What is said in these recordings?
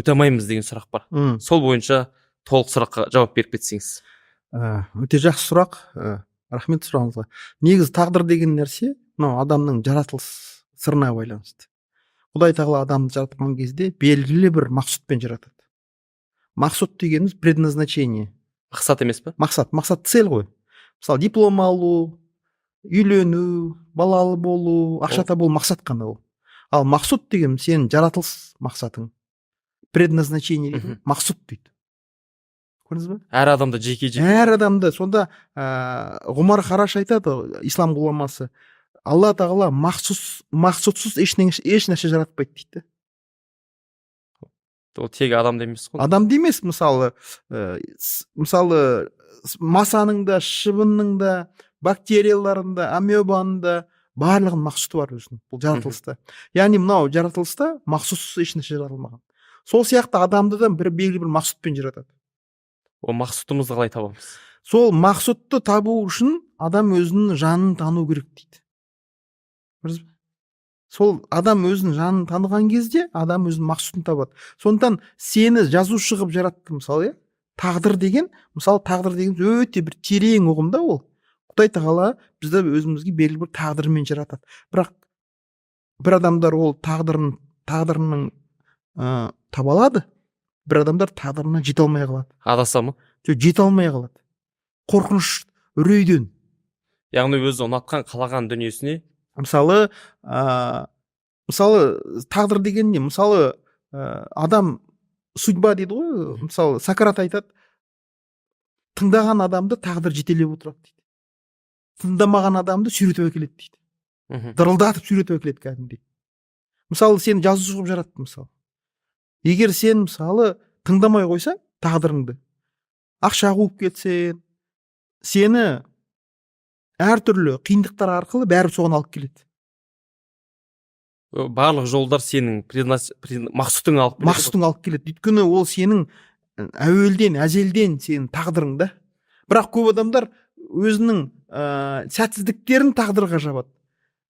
өте алмаймыз деген сұрақ бар. Сол бойынша толық сұраққа жауап беріп кетсеңіз. Өте жақсы сұрақ. Рахмет сұрағыңызға. Негізі тағдыр деген нәрсе мынау адамның жаратылыс сырына байланысты. Құдай тағала адамды жаратқан кезде белгілі бір мақсатпен жаратады. Мақсат дегеніміз предназначение. Мақсат емес пе? Мақсат цель ғой. Мысалы диплом алу, үйлену, балалы болу, ақша табу мақсат қана ол. Ал мақсат деген сенің жаратылыс мақсатың. Предназначение дейді, мақсат дейді. Көрдіңіз бе? Әр адамда жеке. Әр адамда. Сонда Ғұмар Хараш айтады, ислам ғұламасы, Алла тағала мақсатсыз еш нәрсе жаратпайды дейді. Ол тек адамда емес қой. Адамда емес, мысалы масаның да, шыбынның да, бактериялардың да, амебаның да барлығының мақсаты бар өзінің. Бұл жаратылыста. Яғни мынау жаратылыста мақсатсыз еш нәрсе жаратылмаған. Сол сияқты адамды да белгілі бір мақсатпен жаратады. Ол мақсатымызды қалай табамыз? Сол мақсатты табу үшін адам өзінің жанын тану керек дейді. Сол адам өзінің жанын таныған кезде адам өзінің мақсатын табады. Сондықтан сені жазушы қылып жаратты, мысалы, тағдыр деген өте бір терең ұғым да ол. Құдай тағала бізді өзімізге белгілі бір тағдырмен жаратады. Бірақ бір адамдар ол тағдырының таба алады, бір адамдар тағдырына жете алмай қалады. Адаса ма? Жете алмай қалады. Қорқыныш, үрейден. Яғни өзі ұнатқан, қалаған дүниесіне. Мысалы тағдыр деген не? Мысалы адам судьба дейді ғой. Мысалы Сократ айтады, тыңдаған адамды тағдыр жетелеп отырады дейді. Тыңдамаған адамды сүйретіп әкеледі дейді. Дырылдатып сүйретіп әкеледі кәдімгідей. Мысалы сені жазушы қылып жаратты мысалы. Егер сен мысалы тыңдамай қойсаң тағдырыңды, ақша қуып кетсең, сені әртүрлі қиындықтар арқылы бәрі соған алып келеді. Барлық жолдар сенің мақсатыңа алып келеді. Өйткені ол сенің әзелден сенің тағдырыңда. Бірақ көп адамдар өзінің сәтсіздіктерін тағдырға жабады.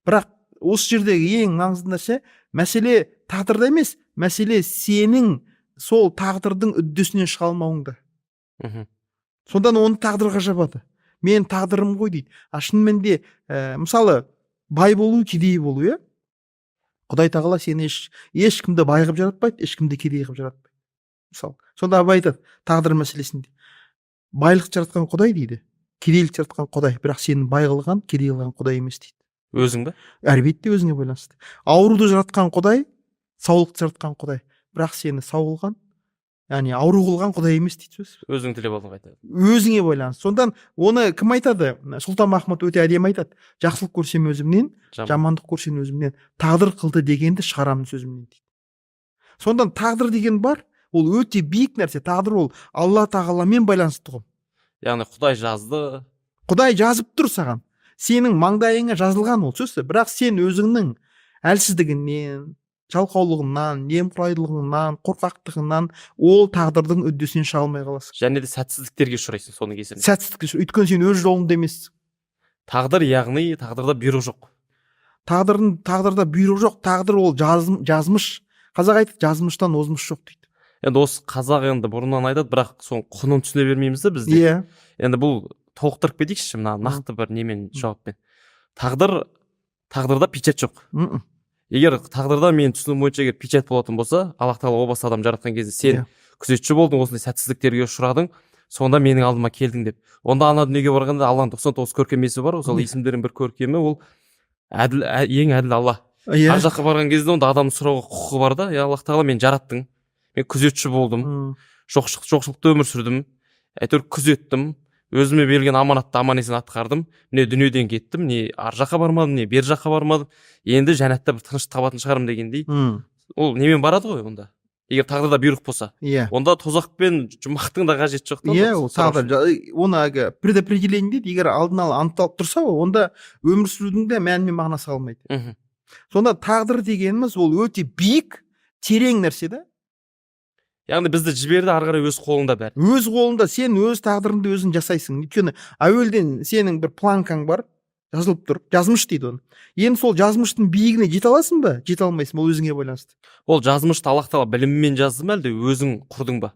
Бірақ осы жердегі ең маңызды нәрсе, мәселе тағдырда емес, мәселе сенің сол тағдырдың үддесінен шыға алмауыңда. Сондан оны тағдырға жабады. Мен тағдырым ғой дейді. Шынымен де мысалы бай болу, кедей болу, иә? Құдай тағала сені ешкімді бай қылып жаратпайды, ешкімді кедей қылып жаратпайды. Мысалы, сонда Абай айтады тағдыр мәселесінде. Байлық жаратқан Құдай дейді, кедейлік жаратқан Құдай, бірақ сені бай қылған, кедей қылған Құдай емес дейді. Өзің бе? Әлбетте өзіңе байланысты. Ауруды жаратқан Құдай, саулықты жаратқан Құдай, бірақ сені сау қылған, яғни ауру қылған Құдай емес дейді сөз. Өзің тілеп алдың айтады. Өзіңе байланысты. Сондан оны кім айтады? Сұлтанмахмұт өте әдемі айтады. Жақсылық көрсем өзімнен, жамандық көрсем өзімнен, тағдыр қылды дегенді шығарамын сөзімнен дейді. Сондан тағдыр деген бар, ол өте биік нәрсе. Тағдыр ол Алла тағаламен байланысты ғой. Яғни Құдай жазды. Құдай жазып тұр саған. Сенің маңдайыңа жазылған ол сөз. Бірақ сен өзіңнің әлсіздігінен, жалқаулығынан, немқұрайдылығынан, қорқақтығынан ол тағдырдың үддесінен шыға алмай қаласың. Және де сәтсіздіктерге ұшырайсың соның кесірінен. Өйткені сен өз жолыңда емессің. Тағдыр яғни тағдырда бұйрық жоқ. Тағдырда бұйрық жоқ. Тағдыр ол жазмыш. Қазақ айтады, жазмыштан озмыш жоқ дейді. Енді осы қазақ енді бұрыннан айтады, бірақ соның құнын түсіне бермейміз да бізде. Иә. Енді бұл толықтырып кетейікші мына нақты бір немен жауаппен. Тағдырда печать жоқ. Егер тағдырда мен түсінігім бойынша егер печать болатын болса, Аллах тағала о баста адам жаратқан кезде сен күзетші болдың, осындай сәтсіздіктерге ұшырадың, сонда менің алдыма келдің деп. Онда ана дүниеге барғанда Алланың 99 көркем есімі бар, сол есімдердің бір көркемі ол ең әділ Алла. Ар жаққа барған кезде онда адамның сұрауға құқығы бар да, Аллах тағала мен жараттың, мен күзетші болдым, жоқшылықта өмір сүрдім, әйтеуір күзеттім, өзіме берілген аманатты аман есен атқардым, не дүниеден кеттім, не ар жаққа бармадым, не бер жаққа бармадым, енді жәннатта бір тыныштық табатын шығармын дегендей. Ол немен барады ғой онда? Егер тағдырда бұйрық болса, онда тозақ пен жұмақтың да қажеті жоқ. Ол тағдыр. Оны предопределение дейді, егер алдын ала анықталып тұрса, онда өмір сүрудің де мәні мен мағынасы қалмайды. Сонда тағдыр дегеніміз ол өте биік, терең нәрсе да. Яғни бізді жіберді, ары қарай өз қолыңда бәрі. Өз қолыңда, сен өз тағдырыңды өзің жасайсың. Өйткені әуелден сенің бір планкаң бар, жазылып тұр, жазмыш дейді оны. Енді сол жазмыштың биігіне жете аласың ба, жете алмайсың, ол өзіңе байланысты. Ол жазмышты Аллах тағала біліммен жазды ма әлде өзің құрдың ба?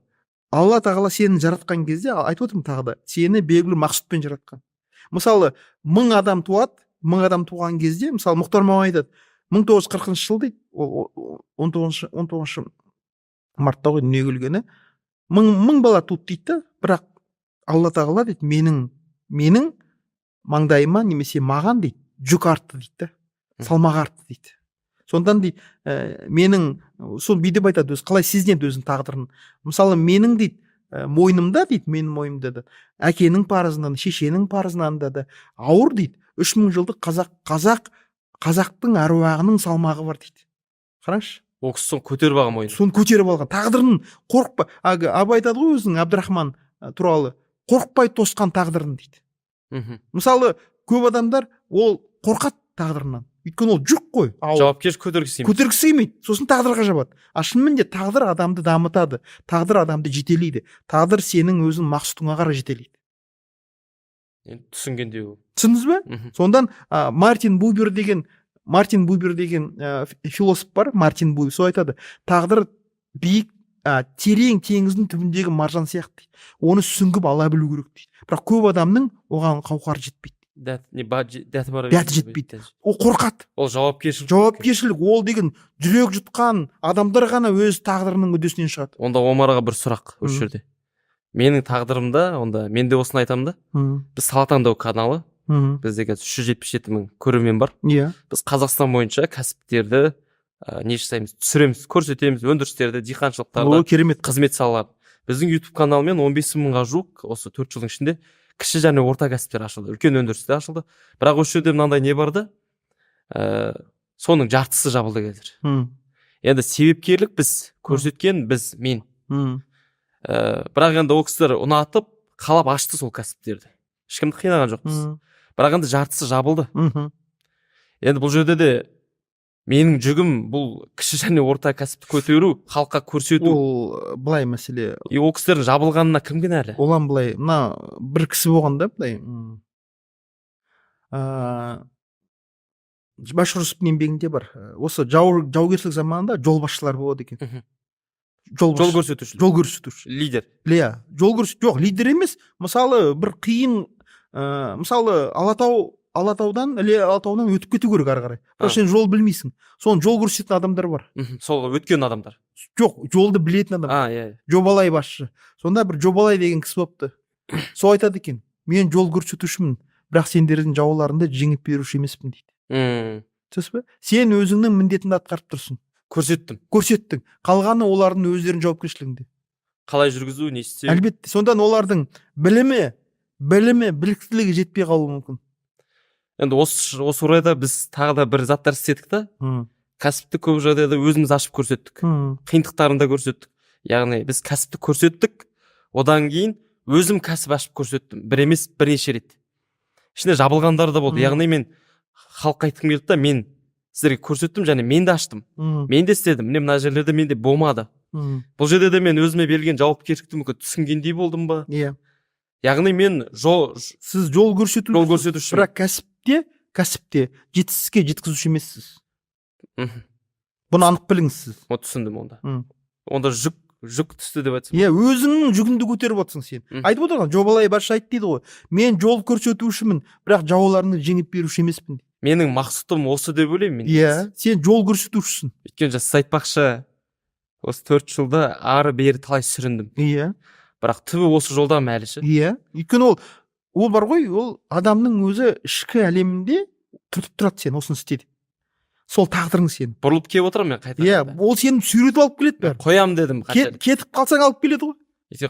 Алла тағала сені жаратқан кезде, айтып отырмын тағы да, сені белгілі мақсатпен жаратқан. Мысалы 1000 адам туады, 1000 адам туған кезде, мысалы Мұхтар мама айтады, 1940 жыл дейді, ол 19 мартта ғой дүниеге келгені, 1000 бала туды дейді да, бірақ Алла тағала дейді, менің маңдайыма немесе маған дейді, жүк артты дейді да, салмақ артты дейді. Сондан дейді, менің сол бүйтіп айтады, өзі қалай сезінеді өзінің тағдырын. Мысалы менің дейді, мойнымда дейді, менің мойнымда да әкенің парызынан, шешенің парызынан да ауыр дейді. 3000 жылдық қазақтың әруағының салмағы бар дейді. Қараңызшы. Ол кісі соны көтеріп алған мойнын. Соны көтеріп алған. Тағдырын қорықпа. Абай айтады ғой өзінің Әбдірахман туралы, қорықпай тосқан тағдырын дейді. Мысалы көп адамдар ол қорқады тағдырынан. Өйткені ол жүк қой. Жауапкершілік көтергісі келмейді. Сосын тағдырға жабады. Шынымен де тағдыр адамды дамытады. Тағдыр адамды жетелейді. Тағдыр сенің өзің мақсатыңа қарай жетелейді. Енді түсінгендей ол. Түсіндіңіз бе? Сондан Мартин Бубер деген философ бар, Мартин Бубер, сол айтады. Тағдыр биік, терең теңіздің түбіндегі маржан сияқты. Оны сүңгіп ала білу керек дейді. Бірақ көп адамның оған қауқары жетпейді. Дәті жетпейді. Ол қорқады. Ол жауапкершілік ол деген жүрек жұтқан адамдар ғана өз тағдырының үдесінен шығады. Онда Омарға бір сұрақ осы жерде. Менің тағдырымда, онда мен де осыны айтамын да. Біз Салатаңдау каналы, бізде қазір 377 мың көрермен бар. Біз Қазақстан бойынша кәсіптерді не жасаймыз, түсіреміз, көрсетеміз, өндірістерді, диқаншылықтарды, қызмет салаларын. Біздің YouTube каналымен 15 мыңға жуық осы 4 жылдың ішінде кіші және орта кәсіптер ашылды, үлкен өндірістер ашылды. Бірақ осы жерде мынандай не барды? Соның жартысы жабылды қазір. Енді себепкерлік біз көрсеткен, мен. Бірақ енді ол кісілер ұнатып, қалап ашты сол кәсіптерді. Ешкімді қинаған жоқпыз. Бірақ енді жартысы жабылды. Енді бұл жерде де менің жүгім бұл кіші және орта кәсіпті көтеру, халыққа көрсету. Ол былай мәселе. Ол кісілердің жабылғанына кім кінәлі? Олан былай, мына бір кісі болғанда былай. Башқұртстан еңбегінде бар. Осы жаугершілік заманында жолбасшылар болады екен. Жол көрсетуші. Лидер. Жоқ, лидер емес. Мысалы бір қиын, мысалы Алатаудан өтіп кету керек ары қарай. Бірақ сен жол білмейсің. Соны жол көрсететін адамдар бар. Сол өткен адамдар. Жоқ, жолды білетін адамдар. Жобалай басшы. Сонда бір Жобалай деген кісі болыпты. Сол айтады екен, мен жол көрсетушімін, бірақ сендердің жауларыңды жеңіп беруші емеспін дейді. Түсінесіз бе? Сен өзіңнің міндетіңді атқарып тұрсың. Көрсеттің. Қалғаны олардың өздерінің жауапкершілігінде. Қалай жүргізу, не істеу? Әлбетте. Сондан олардың білімі, біліктілігі жетпей қалуы мүмкін. Енді осы орайда біз тағы да бір заттар істедік та. Кәсіпті көп жағдайда өзіміз ашып көрсеттік. Қиындықтарын да көрсеттік. Яғни біз кәсіпті көрсеттік, одан кейін өзім кәсіп ашып көрсеттім. Бір емес, бірнеше рет. Ішінде жабылғандар да болды. Яғни мен халыққа айтқым келді да, мен сіздерге көрсеттім және мен де аштым. Мен де істедім. Міне мына жерлерде менде болмады. Бұл жерде де мен өзіме берілген жауапкершілікті мүмкін түсінгендей болдым ба? Яғни мен сіз жол көрсетуші. Бірақ кәсіпте жетістікке жеткізуші емессіз. Бұны анық біліңіз сіз. Түсіндім онда. Онда жүк түсті деп айтсың. Өзіңнің жүгіңді көтеріп отырсың сен. Айтып отырған Жобалай басшы айтты дейді ғой. Мен жол көрсетушімін, бірақ жауларыңды жеңіп беруші емеспін. Менің мақсатым осы деп ойлаймын мен. Сен жол көрсетушісің. Өйткені сіз айтпақшы, осы 4 жылда ары бері талай сүріндім. Бірақ түбі осы жолда әлі ше. Өйткені ол бар ғой, ол адамның өзі ішкі әлемінде тұрады, сен осыны істеді. Сол тағдырың сен. Бұрылып келіп отырамын мен қайта. Ол сені сүйретіп алып келеді бәрі. Қоям дедім. Кетіп қалсаң алып келеді ғой.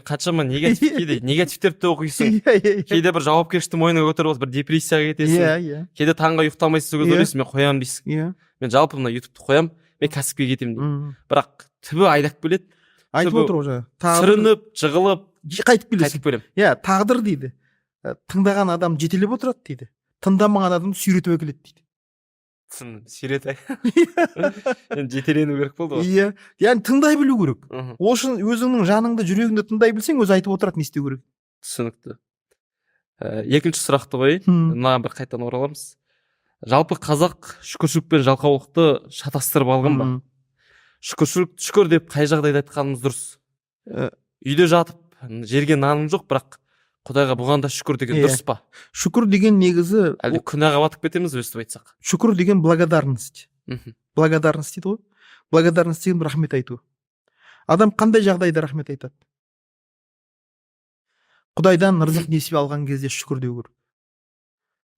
Қаншама негативтерді оқисың. Кейде бір жауапкершілікті мойныңа көтеріп бір депрессияға кетесің. Кейде таңға ұйықтамайсың, ойлайсың, мен қоям дейсің. Мен жалпы мына ютубты қоям, мен кәсіпке кетемін деймін. Бірақ түбі айдап келеді. Айтып отыр ғой. Сүрініп, жығылып, қайтып келемін. Тағдыр дейді. Тыңдаған адам жетелеп отырады дейді. Тыңдамаған адам сүйретіп әкеледі дейді. Сүйретіп. Жетелену керек болды ғой. Яғни тыңдай білу керек. Ол үшін өзіңнің жаныңды, жүрегіңді тыңдай білсең, өзі айтып отырады не істеу керек. Түсінікті. Екінші сұрақты қояйын. Мына бір қайтадан ораламыз. Жалпы қазақ шүкіршілік пен жалқаулықты шатастырып алған ба? Шүкір деп қай жағдайда айтқанымыз дұрыс? Үйде жатып жерге наным жоқ, бірақ Құдайға бұған да шүкір деген дұрыс па? Шүкір деген негізі Әлде күнәға батып кетеміз өстіп айтсақ? шүкір деген благодарность. Благодарность дейді ғой. Благодарность деген рахмет айту. Адам қандай жағдайда рахмет айтады? Құдайдан рызық несібе алған кезде шүкір деу керек.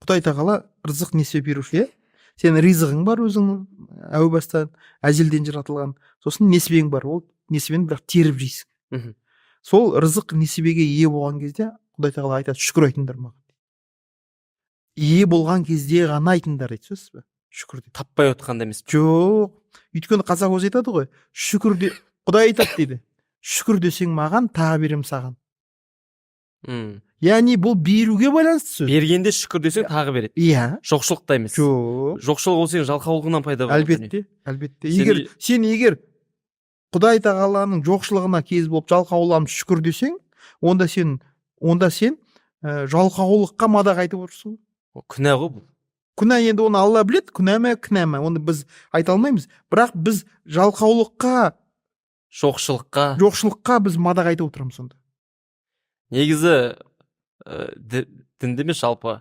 Құдай тағала рызық несібе беруші. Сенің ризығың бар өзіңнің әу бастан әзелден жаратылған. Сосын несібең бар. Ол несібені бірақ теріп жейсің. Сол рызық несібеге ие болған кезде Құдай тағала айтады, шүкір айтыңдар маған. Ие болған кезде ғана айтыңдар дейді, сөз бе? Шүкір дейді. Таппай отқанда емес пе? Жоқ. Өйткені қазақ өзі айтады ғой, шүкір де Құдай айтады дейді. Шүкір десең маған, тағы берем саған. Яғни бұл беруге байланысты сөз. Бергенде шүкір десең тағы береді. Иә. Жоқшылықта емес. Жоқ. Жоқшылық ол сенің жалқаулығынан пайда болады. Әлбетте. Егер Құдай тағаланың жоқшылығына кез болып жалқауланып шүкір десең, онда сен жалқаулыққа мадақ айтып отырсың. Күнә ғой бұл. Күнә енді оны Алла біледі, күнә ма, оны біз айта алмаймыз. Бірақ біз жалқаулыққа, жоқшылыққа біз мадақ айтып отырмыз сонда. Негізі дінде емес, жалпы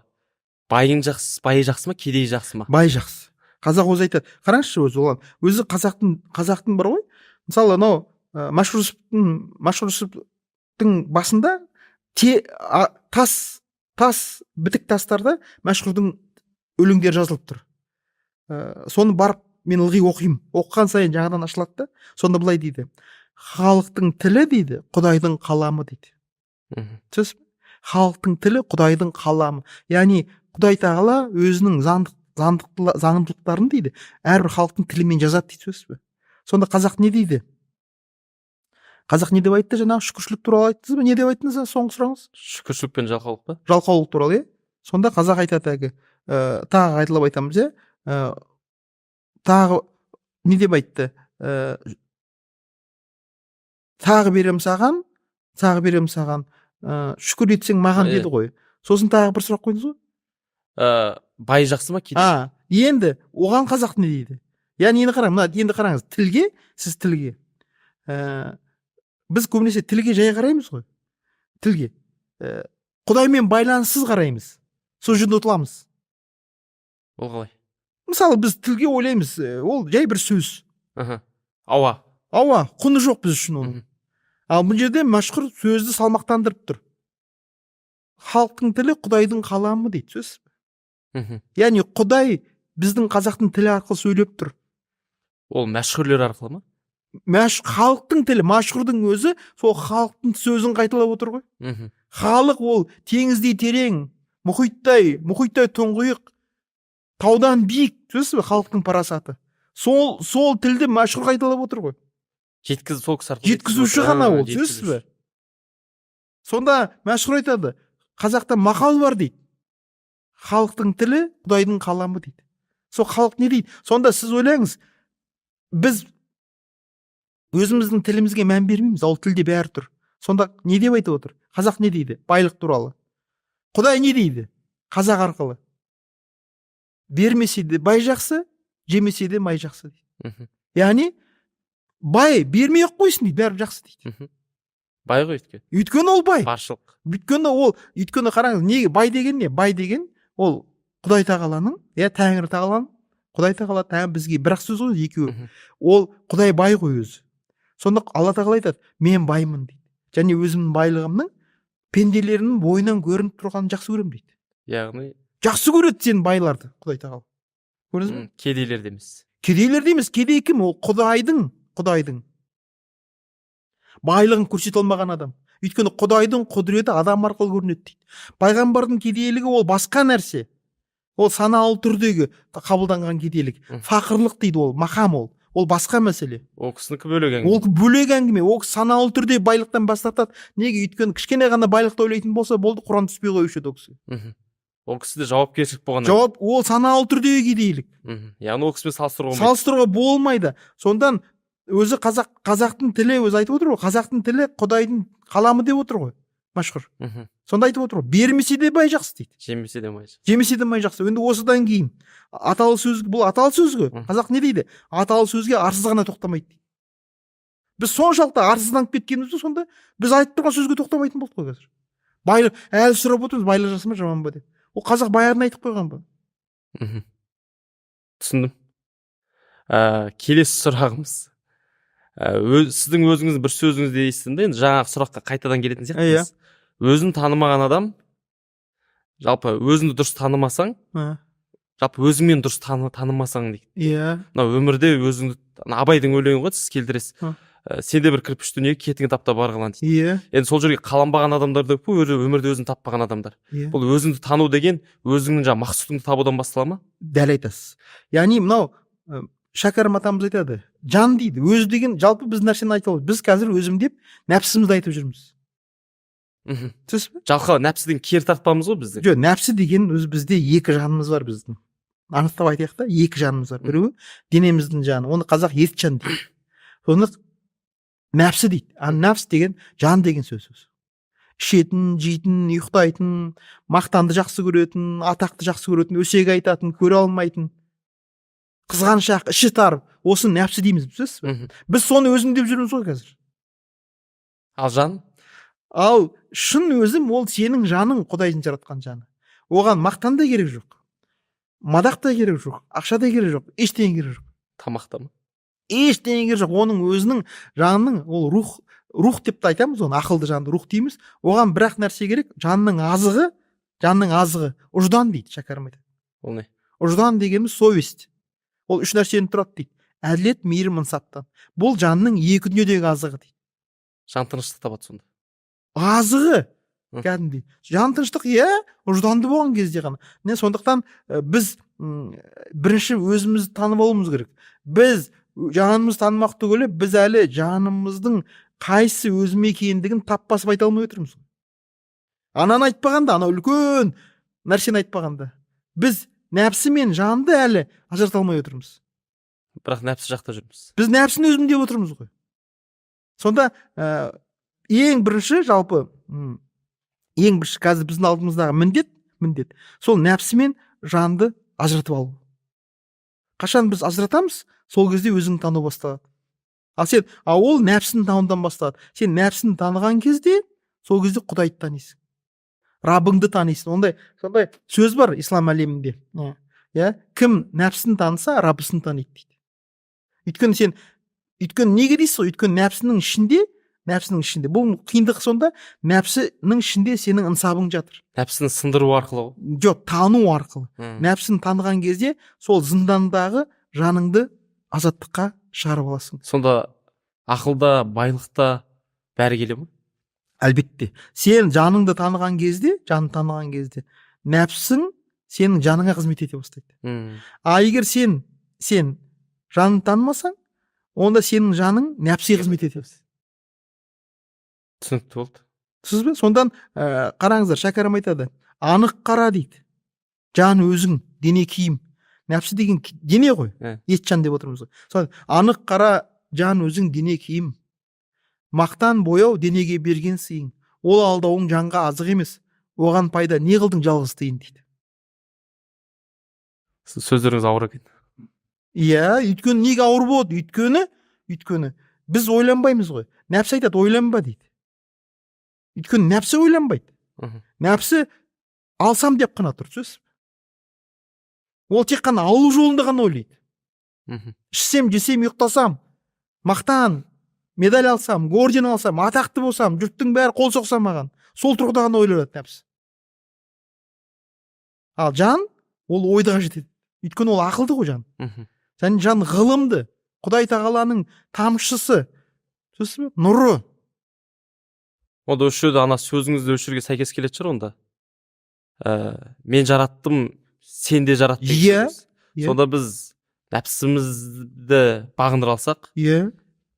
байы жақсы ма, кедей жақсы ма? Бай жақсы. Қазақ өзі айтады. Қараңызшы өзі қазақтың бар ғой. Мысалы, анау Машһүр Жүсіптің басында бітік тастарда Машһүрдің өлеңдері жазылып тұр. Соны барып мен ылғи оқимын. Оқыған сайын жаңадан ашылады да, сонда былай дейді. Халықтың тілі дейді, Құдайдың қаламы дейді. Сөз, халықтың тілі Құдайдың қаламы. Яғни Құдай тағала өзінің заңдылықтарын дейді, әрбір халықтың тілімен жазады дейді, сөз бе? Сонда қазақ не дейді? Қазақ не деп айтты? Жаңағы шүкіршілік туралы айттыңыз ба? Не деп айттыңыз? Соңғы сұраңыз. Шүкіршілік пен жалқаулық па? Жалқаулық туралы, сонда қазақ айтады, тағы айтылып айтамыз, тағы не деп айтты? Тағы берем саған, шүкір етсең маған деді ғой. Сосын тағы бір сұрақ қойдыңыз ғой? Бай жақсы ма, кедей? Енді оған қазақ не дейді? Яғни енді қараңыз, сіз тілге. Біз көбінесе тілге жай қараймыз ғой. Тілге. Құдаймен байланыссыз қараймыз. Сол жерде ұтыламыз. Ол қалай? Мысалы, біз тілге ойлаймыз, ол жай бір сөз. Ауа, құны жоқ біз үшін оның. Ал бұл жерде Машһүр сөзді салмақтандырып тұр. Халықтың тілі Құдайдың қаламы дейді, сөз. Яғни Құдай біздің қазақтың тілі арқылы сөйлеп тұр. Ол мәшһүрлер арқылы ма? Халықтың тілі, Машһүрдің өзі сол халықтың сөзін қайталап отыр ғой. Халық ол теңіздей терең, мұхиттай тұңғиық, таудан биік, сөз бе, халықтың парасаты. Сол тілді Машһүр қайталап отыр ғой. Жеткізуші ғана ол, сөз бе. Сонда Машһүр айтады, қазақта мақал бар дейді. Халықтың тілі Құдайдың қаламы дейді. Сол халық не дейді? Сонда сіз ойлаңыз, біз өзіміздің тілімізге мән бермейміз, ол тілде бәрі тұр. Сонда не деп айтып отыр? Қазақ не дейді? Байлық туралы. Құдай не дейді? Қазақ арқылы. Бермесе де бай жақсы, жемесе де май жақсы дейді. Яғни бай бермей ақ қойсын дейді, бәрі жақсы дейді. Бай ғой өйткені. Өйткені ол бай. Баршылық. Өйткені қараңыз, неге бай деген не? Бай деген ол Құдай тағаланың, Тәңір тағаланың, Құдай тағала бізге бір-ақ сөз ғой, екеуі. Ол Құдай бай ғой өзі. Сонда Алла тағала айтады, мен баймын дейді. Және өзімнің байлығымның пенделерінің бойынан көрініп тұрғанын жақсы көремін дейді. Яғни жақсы көреді сен байларды, Құдай тағала. Көрдіңіз бе? Кедейлерді емес. Кедейлерді емес, кедей кім? Ол Құдайдың байлығын көрсете алмаған адам. Өйткені Құдайдың құдіреті адам арқылы көрінеді дейді. Пайғамбардың кедейлігі ол басқа нәрсе. Ол саналы түрдегі қабылданған кедейлік. Фақырлық дейді, ол мақам, ол басқа мәселе. Ол кісінікі бөлек әңгіме. Ол бөлек әңгіме. Ол саналы түрде байлықтан бас тартады. Неге? Өйткені кішкене ғана байлықты ойлайтын болса, болды, Құран түспей қоюшы еді ол кісі. Ол кісіде жауапкершілік болған. Ол саналы түрдегі кедейлік. Яғни ол кісімен салыстыруға болмайды. Сондан өзі қазақтың тілі өзі айтып отыр ғой, қазақтың тілі Құдайдың қаламы деп отыр ғой, Машһүр. сонда айтып отыр ғой, бермесе де бай жақсы дейді, жемесе де май. жемесе де май жақсы. енді осыдан кейін аталы сөз, бұл аталы сөз ғой. Қазақ не дейді? Аталы сөзге арсыз ғана тоқтамайды дейді. Біз соншалықты арсызданып кеткенімізді сонда біз айтып тұрған сөзге тоқтамайтын болдық қой қазір. Байлық әлі сұрап отырмыз, байлық жақсы ма жаман ба деп. Ол қазақ баяғыдан айтып қойған ба? Түсіндім. Келесі сұрағымыз. Сіздің өзіңіз бір сөзіңізде естідім де, енді жаңағы сұраққа қайтадан келетін сияқтымыз. Өзін танымаған адам, жалпы өзіңді дұрыс танымасаң, жалпы өзіңмен дұрыс танымасаң дейді. Иә. Мына өмірде өзіңді, Абайдың өлеңі ғой, сіз келтіресіз. Сенде бір кірпіш дүние, кетіңе тапта барғылан дейді. Иә. Енді сол жерге қаланбаған адамдар да көп, өмірде өзін таппаған адамдар. Бұл өзіңді тану деген өзіңнің жаңағы мақсұтыңды табудан бастала ма? Дәл айтасыз. Яғни мынау Шәкәрім атамыз айтады, жан дейді. Өз деген жалпы біз нәрсені айта аламыз. Біз қазір өзім деп нәпсімізді айтып жүрміз. Түсінесіз бе? Жалқы нәпсіден кері тартпамыз ғой бізде. Жоқ, нәпсі деген өз бізде екі жанымыз бар біздің. Анықтап айтайық та, екі жанымыз бар. Біреуі денеміздің жаны. Оны қазақ ет жан дейді. Соны нәпсі дейді. Нәпс деген жан деген сөз. Ішетін, жейтін, ұйықтайтын, мақтанды жақсы көретін, атақты жақсы көретін, өсек айтатын, көре алмайтын, қызғаншақ, іші тар, осы нәпсі дейміз біз. Біз соны өзім деп жүрміз ғой қазір. Ал жан? Ал шын өзім ол сенің жаның, Құдайдың жаратқан жаны. Оған мақтан да керек жоқ, мадақ та керек жоқ, ақша да керек жоқ, ештеңе керек жоқ. Тамақта ма? Ештеңе керек жоқ. Оның өзінің жанының, ол рух деп те айтамыз, оны ақылды жанды рух дейміз. Оған бірақ нәрсе керек, жанның азығы ұждан дейді Шәкәрім айтады. Ол не? Ұждан дегеніміз совесть. Ол үш нәрсені тұрады дейді. Әділет, мейірім, ынсаптан. Бұл жанның екі дүниедегі азығы дейді. Жан тыныштық табады сонда. Азығы кәдімгідей. Жан тыныштық, иә, ұжданды болған кезде ғана. Сондықтан біз бірінші өзімізді танып алуымыз керек. Біз жанымызды танымақ түгілі, біз әлі жанымыздың қайсы өзім екендігін тап басып айта алмай отырмыз. Ананы айтпағанда, ана үлкен нәрсені айтпағанда, біз нәпсі мен жанды әлі ажырата алмай отырмыз. Бірақ нәпсі жақта жүрміз. Біз нәпсіні өзім деп отырмыз ғой. Сонда ең бірінші жалпы, ең бірінші қазір біздің алдымыздағы міндет, сол нәпсі мен жанды ажыратып алу. Қашан біз ажыратамыз, сол кезде өзіңді тану басталады. Ол нәпсіні танудан басталады. Сен нәпсіні таныған кезде, сол кезде Құдайды танисың, Раббыңды танисың. Сондай сөз бар ислам әлемінде. Кім нәпсін таныса, Раббысын таниды дейді. Өйткені неге дейсіз ғой? Өйткені нәпсінің ішінде. Бұл қиындық сонда, нәпсінің ішінде сенің ынсабың жатыр. Нәпсіні сындыру арқылы? Жоқ, тану арқылы. Нәпсіні таныған кезде, сол зындандағы жаныңды азаттыққа шығарып аласың. Сонда ақылда, байлықта бәрі келе ме? Әлбетте. Сен жаныңды таныған кезде, нәпсің сенің жаныңа қызмет ете бастайды. Егер сен жанын танымасаң, онда сенің жаның нәпсіге қызмет ете бастайды. Түсінікті болды. Түсінесіз бе? Сондан қараңыздар, Шәкәрім айтады, анық қара дейді. Жан өзің, дене киім. Нәпсі деген дене ғой. Ет жан деп отырмыз ғой. Анық қара жан өзің, дене киім. Мақтан бояу денеге берген сыйың. Ол алдауың жанға азық емес. Оған пайда не қылдың жалғыз тиын дейді. Сөздеріңіз ауыр екен. Иә, өйткені неге ауыр болады? Өйткені біз ойланбаймыз ғой. Нәпсі айтады, ойланба дейді. Өйткені нәпсі ойланбайды. Нәпсі алсам деп қана тұр, сөз. Ол тек қана алу жолында ғана ойлайды. Ішсем, жесем, ұйықтасам, мақтан, медаль алсам, орден алсам, атақты болсам, жұрттың бәрі қол соқса маған, сол тұрғыда ғана ойлайды нәпсі. Ал жан, ол ойдыға жетеді. Өйткені ол ақылды ғой жан. Және жан ғылымды, Құдай тағаланың тамшысы, нұры. Онда өшірді, ана сөзіңізді өшірге сәйкес келетін шығар онда. Мен жараттым, сен де жарат. Сонда біз нәпсімізді бағындыра алсақ,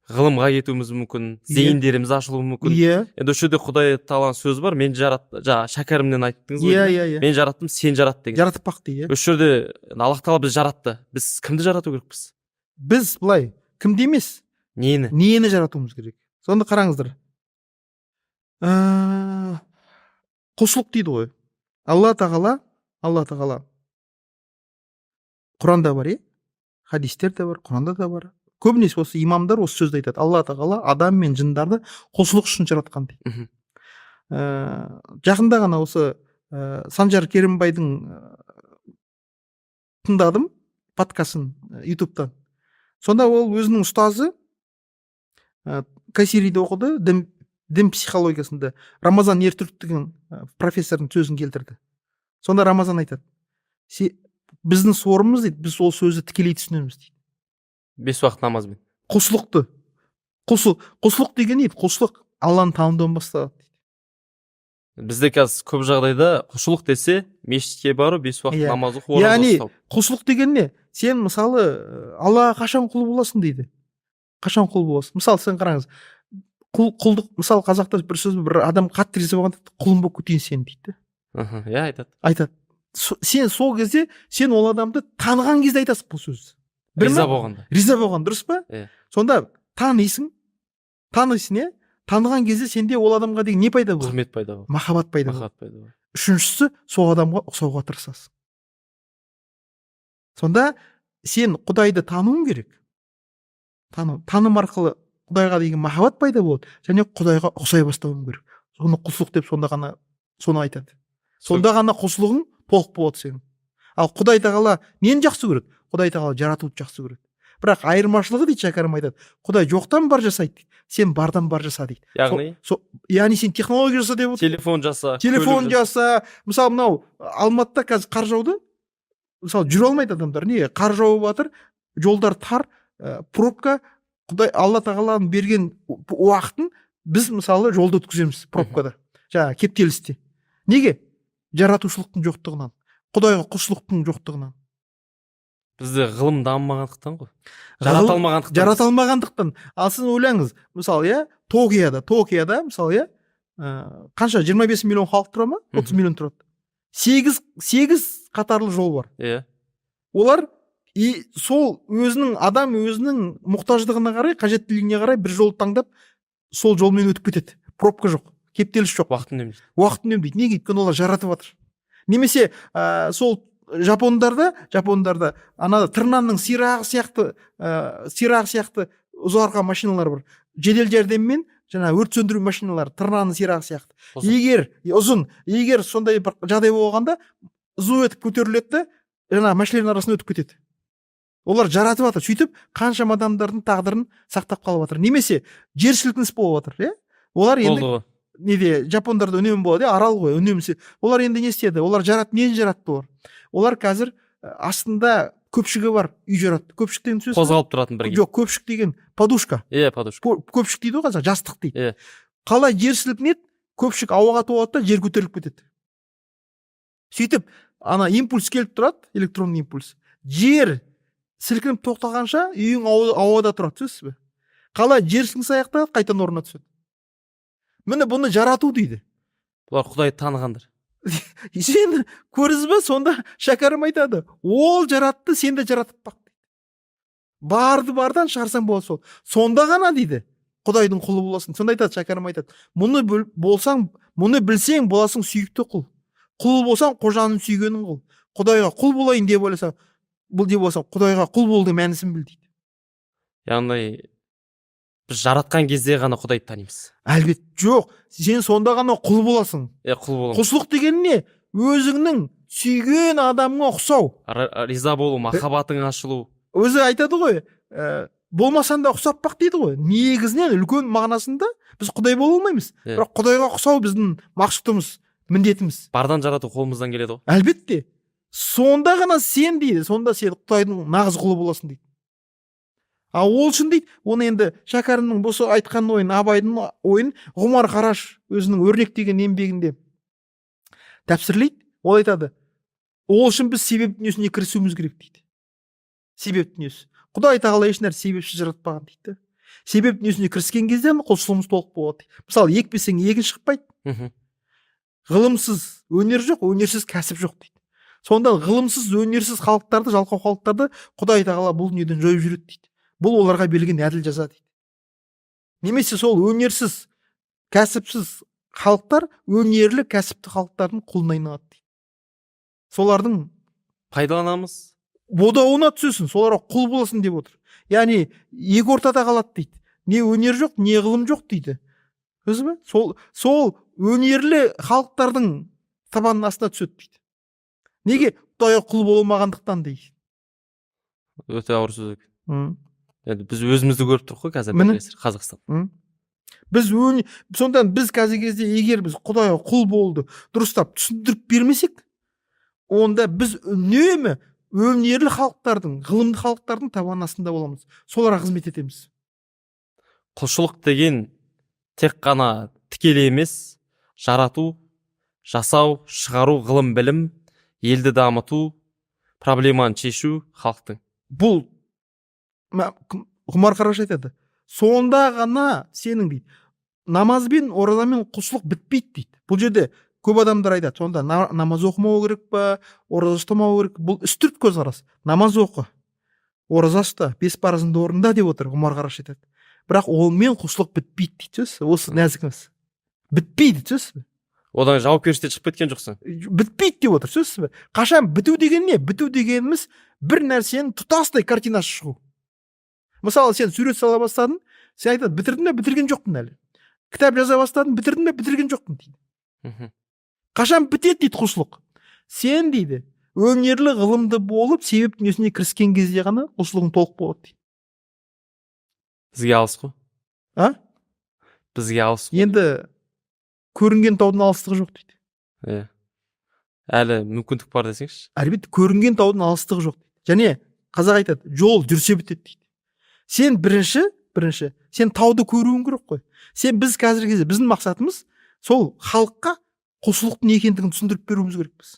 ғылымға кетуіміз мүмкін, зейіндеріміз ашылуы мүмкін. Енді өшірде Құдай тағаланың сөзі бар, мен жараттым, Шәкәрімнен айттыңыз ғой. Мен жараттым, сен жарат деген. Жаратпақ дейді. Өшірде Аллах тағала біз жаратты. Біз кімді жарату керекпіз? Біз былай, кімді емес, нені жаратуымыз керек. Сонда қараңыздар. құлшылық дейді ғой. алла тағала құранда бар, хадистерде бар, құранда да бар. Көбінесе осы имамдар осы сөзді айтады. алла тағала адам мен жындарды құлшылық үшін жаратқан дейді. Жақында ғана осы Санжар Керімбайдың тыңдадым подкастын ютубтан. Сонда ол өзінің ұстазы Касириді оқыды, дін психологиясында. Рамазан Ертүрт деген профессордың сөзін келтірді. Сонда Рамазан айтады, біздің сорымыз дейді, біз ол сөзді тікелей түсінеміз дейді. 5 уақыт намазбен. Құлшылықты. Құлшылық деген не? Құлшылық Алланы танудан басталады дейді. Бізде қазір көп жағдайда құлшылық десе мешітке бару, 5 уақыт намаз оқу. Яғни құлшылық деген не? Сен мысалы Аллаға қашан құл боласың дейді. Қашан құл боласың? Мысалы сен қараңыз, құлдық, мысалы қазақта бір сөз, бір адам қатты риза болғанда құлым болып кетейін сен дейді. Айтады. Сен сол кезде сен ол адамды таныған кезде айтасың бұл сөзді. Риза болған, дұрыс па? Сонда таныйсың, таныған кезде сенде ол адамға деген не пайда болады? Құрмет пайда болады. Махаббат пайда болады. Үшіншісі, сол адамға ұқсауға тырысасың. Сонда сен Құдайды тануың керек. Таным арқылы Құдайға деген махаббат пайда болады, және Құдайға ұқсай бастауың керек. Соны құлшылық деп сонда ғана соны айтады. Сонда ғана құлшылығың толық болады сенің. Ал Құдай тағала нені жақсы көреді? Құдай тағала жаратуды жақсы көреді. Бірақ айырмашылығы дейді, Шәкәрім айтады, Құдай жоқтан бар жасайды дейді, сен бардан бар жаса дейді. Яғни сен технология жаса деп отыр. Телефон жаса. Мысалы мынау Алматыда қазір қар жауды. Мысалы жүре алмайды адамдар. Неге? Қар жауып жатыр, жолдар тар, пробка. Құдай Алла тағаланың берген уақытын біз мысалы жолда өткіземіз пробкада. Жаңа кептелісте. Неге? Жаратушылықтың жоқтығынан, Құдайға құлшылықтың жоқтығынан. Бізде ғылым дамымағандықтан ғой. Жараталмағандықтан. Ал сіз ойлаңыз, мысалы, Токиода, мысалы, қанша 25 миллион халық тұра ма? 30 миллион тұрады. 8 қатарлы жол бар. Олар сол адам өзінің мұқтаждығына қарай, қажеттілігіне қарай бір жол таңдап, сол жолмен өтіп кетеді. Пробка жоқ, кептеліс жоқ. Уақытын үнемдейді. Неге? Өйткені олар жаратып жатыр. Немесе сол Жапондарда тырнанның сирағы сияқты ұзарған машиналар бар. Жедел жәрдеммен жаңа өрт сөндіру машиналары тырнанның сирағы сияқты. Егер сондай бір жағдай болғанда ұзу етіп көтеріледі, жаңа машиналардың арасында өтіп кетеді. Олар жаратып жатыр. Сөйтіп қаншама адамдардың тағдырын сақтап қалып жатыр. Немесе жер сілкініс болып жатыр. Олар енді Жапондарда үнемі болады, арал ғой, үнемі. Олар енді не істеді? Олар нені жаратты? Олар қазір астында көпшігі бар үй жаратты. Көпшік деген сөз қозғалып тұратын бірге. Жоқ, көпшік деген подушка. Көпшік дейді ғой, жастық дейді. Қалай жер сілкінеді, көпшік ауаға толады да жер көтеріліп кетеді. Сөйтіп импульс келіп тұрады, электронный импульс. Жер сілкініп тоқтағанша үйің ауада тұрады, сөзсіз бе? Қалай жер сілкінсе аяқталады, қайтадан орнына түседі. Міне бұны жарату дейді. Бұлар Құдайды танығандар. Сен көріз бе? Сонда Шәкәрім айтады, ол жаратты, сен де жаратып бақ дейді. Барды бардан шығарсаң болады сол. Сонда ғана дейді, Құдайдың құлы боласың. Сонда айтады, Шәкәрім айтады, мұны білсең боласың сүйікті құл. Құл болсаң қожаның сүйгенің құл. Құдайға құл болайын деп ойласаң, Құдайға құл болды мәнісін біл дейді. Яғни біз жаратқан кезде ғана Құдайды танимыз. Әлбетте жоқ. Сен сонда ғана құл боласың. Құлшылық деген не? Өзіңнің сүйген адамға ұқсау. Риза болу, махаббатың ашылу. Өзі айтады ғой, болмасаң да ұқсап бақ дейді ғой. Негізінен үлкен мағынасында біз Құдай бола алмаймыз. Бірақ Құдайға ұқсау біздің мақсатымыз, міндетіміз. Бардан жарату қолымыздан келеді ғой. Әлбетте. Сонда ғана сен дейді, сонда сен Құдайдың нағыз құлы боласың дейді. Ол үшін дейді, оны енді Шәкәрімнің бұсы айтқан ойын, Абайдың ойын Ғұмар Қараш өзінің өрнектеген еңбегінде тәпсірлейді. Ол айтады, ол үшін біз себеп дүниесіне кірісуіміз керек дейді. Себеп дүниесі. Құдай тағала ешнәрсе себепсіз жаратпаған дейді. Себеп дүниесіне кіріскен кезде құлшылығымыз толық болады дейді. Мысалы, екпесең егін шықпайды. Ғылымсыз өнер жоқ, өнерсіз кәсіп жоқ дейді. Сонда ғылымсыз, өнерсіз халықтарды, жалқау халықтарды Құдай тағала бұл дүниеден жойып жүреді дейді. Бұл оларға берілген әділ жаза дейді. Немесе сол өнерсіз, кәсіпсіз халықтар өнерлі кәсіпті халықтардың құлына айналады дейді. Солардың пайдаланамыз. бодауына түсесің, соларға құл боласың деп отыр. Яғни екі ортада қалады дейді. Не өнер жоқ, не ғылым жоқ дейді. Көрдіңіз бе? Сол өнерлі халықтардың табанының астына түседі дейді. Неге? Құдайға құл болмағандықтан дейді. Өте ауыр сөз екен. Енді біз өзімізді көріп тұрмық қой қазір Қазақстан. Сонда біз қазіргі кезде егер біз Құдайға құл болды дұрыстап түсіндіріп бермесек, онда біз үнемі өнерлі халықтардың, ғылымды халықтардың табан астында боламыз. Соларға қызмет етеміз. Құлшылық деген тек қана тікелей емес, жарату, жасау, шығару, ғылым, білім, елді дамыту, проблеманы шешу халықтың. Бұл Ғұмар Қараш айтады. Сонда ғана сенің дейді, намазбен, оразамен құлшылық бітпейді дейді. Бұл жерде көп адамдар айтады, сонда намаз оқымау керек па, ораза ұстамау керек. Бұл үстірт көзқарас. Намаз оқы, ораза ұста, 5 парызыңды орында деп отыр Ғұмар Қараш айтады. Бірақ олмен құлшылық бітпейді дейді. Осы нәзік емес. Бітпейді сөзсіз бе? Одан жауапкершіліктен шығып кеткен жоқсың. Бітпейді деп отыр сөзсіз бе? Қашан біту деген не? Біту дегеніміз бір нәрсенің тұтастай картинасы шығу. Мысалы, сен сурет сала бастадың, сен айтады, бітірдің бе, бітірген жоқпын әлі. Кітап жаза бастадың, бітірдің бе, бітірген жоқпын дейді. Қашан бітеді дейді құлшылық? Сен дейді, өнерлі ғылымды болып, себеп дүниесіне кіріскен кезде ғана құлшылығың толық болады дейді. Бізге алыс қой. Бізге алыс. Енді көрінген таудың алыстығы жоқ дейді. Әлі мүмкіндік бар десеңші. Әлбетте көрінген таудың алыстығы жоқ дейді. Және қазақ айтады, жол жүрсе бітеді дейді. Сен бірінші, сен тауды көруің керек қой. Біз қазіргі кезде біздің мақсатымыз сол халыққа құлшылықтың не екендігін түсіндіріп беруіміз керекпіз.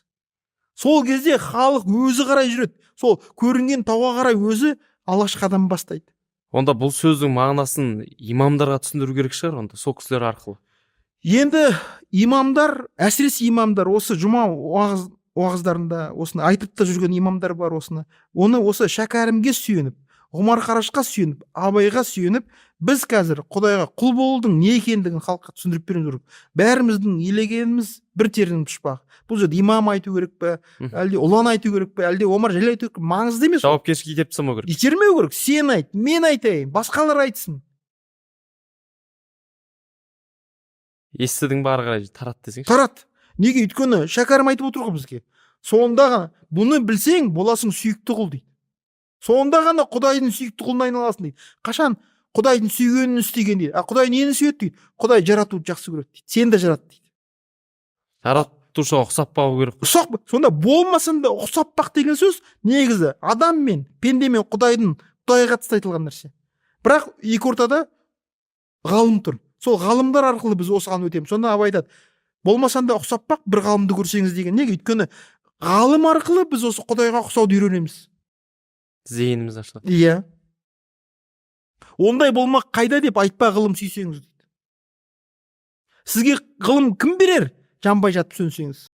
Сол кезде халық өзі қарай жүреді. Сол көрінген тауға қарай өзі алғашқы қадам бастайды. Онда бұл сөздің мағынасын имамдарға түсіндіру керек шығар, онда сол кісілер арқылы. Енді имамдар, әсіресе имамдар, осы жұма уағыздарында осыны айтып та жүрген имамдар бар осыны. Оны осы шәкәрімге сүйеніп, Ғұмар Қарашқа сүйеніп, Абайға сүйеніп, біз қазір Құдайға құл болудың не екендігін халыққа түсіндіріп беруіміз керек. Бәріміздің елегеніміз бір терінің пұшпағы. Бұл жерде имам айту керек пе, әлде ұлан айту керек пе, әлде Омар Жәлел айту керек пе, маңызды емес. Жауапкершілік итеріп тастамау керек. Итермеу керек. Сен айт, мен айтайын, басқалар айтсын. Естідің бары қарай тарат десеңші. Тарат. Неге? Өйткені шәкәрім айтып отыр ғой бізге. Сонда ғана бұны білсең, боласың сүйікті құл дейді. Сонда ғана Құдайдың сүйікті құлына айналасың дейді. Қашан Құдайдың сүйгенін істеген дейді. Құдай нені сүйеді дейді? Құдай жаратуды жақсы көреді дейді. Сен де жарат дейді. Жаратушыға ұқсап бағу керек. Сонда болмасында ұқсап бақ деген сөз негізі адам мен пенде мен Құдайға қатысты айтылған нәрсе. Бірақ екі ортада ғалым тұр. Сол ғалымдар арқылы біз осыған өтеміз. Сонда Абай айтады, болмасанда ұқсап бақ, бір ғалымды көрсеңіз деген. Неге? Өйткені ғалым арқылы біз осы Құдайға ұқсауды үйренеміз. Зейініміз ашылады. Иә. Ондай болмақ қайда деп айтпа, ғылым сүйсеңіз дейді. Сізге ғылым кім берер? Жанбай жатып сөнсеңіз.